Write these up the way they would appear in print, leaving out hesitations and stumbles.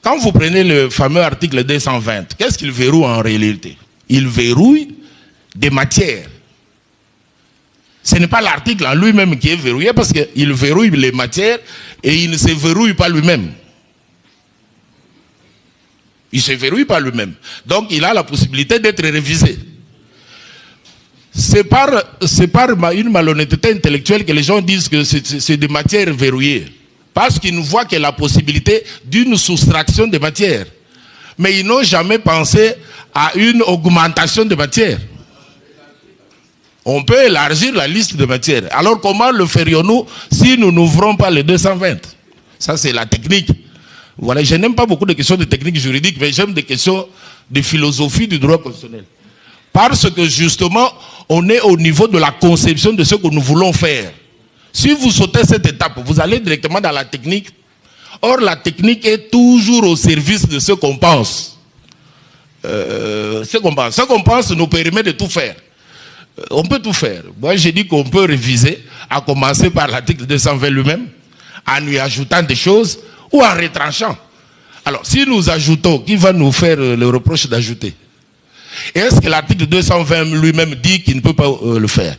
Quand vous prenez le fameux article 220, qu'est-ce qu'il verrouille en réalité? Il verrouille des matières. Ce n'est pas l'article en lui-même qui est verrouillé parce qu'il verrouille les matières et il ne se verrouille pas lui-même. Il ne se verrouille pas lui-même. Donc il a la possibilité d'être révisé. C'est par une malhonnêteté intellectuelle que les gens disent que c'est des matières verrouillées. Parce qu'ils ne voient que la possibilité d'une soustraction de matières. Mais ils n'ont jamais pensé à une augmentation de matières. On peut élargir la liste de matières. Alors comment le ferions-nous si nous n'ouvrons pas les 220? Ça c'est la technique. Voilà, je n'aime pas beaucoup de questions de technique juridique, mais j'aime des questions de philosophie du droit constitutionnel. Parce que justement, on est au niveau de la conception de ce que nous voulons faire. Si vous sautez cette étape, vous allez directement dans la technique. Or, la technique est toujours au service de ce qu'on pense. Ce qu'on pense nous permet de tout faire. On peut tout faire. Moi, j'ai dit qu'on peut réviser, à commencer par l'article 220 lui-même, en lui ajoutant des choses ou en retranchant. Alors, si nous ajoutons, qui va nous faire le reproche d'ajouter? Est-ce que l'article 220 lui-même dit qu'il ne peut pas le faire?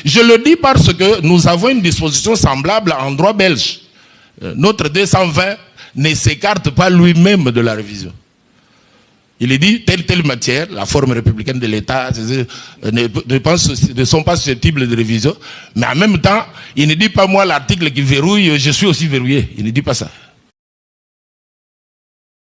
Je le dis parce que nous avons une disposition semblable en droit belge. Notre 220 ne s'écarte pas lui-même de la révision. Il est dit, telle matière, la forme républicaine de l'État, ne sont pas susceptibles de révision. Mais en même temps, il ne dit pas moi l'article qui verrouille, je suis aussi verrouillé. Il ne dit pas ça.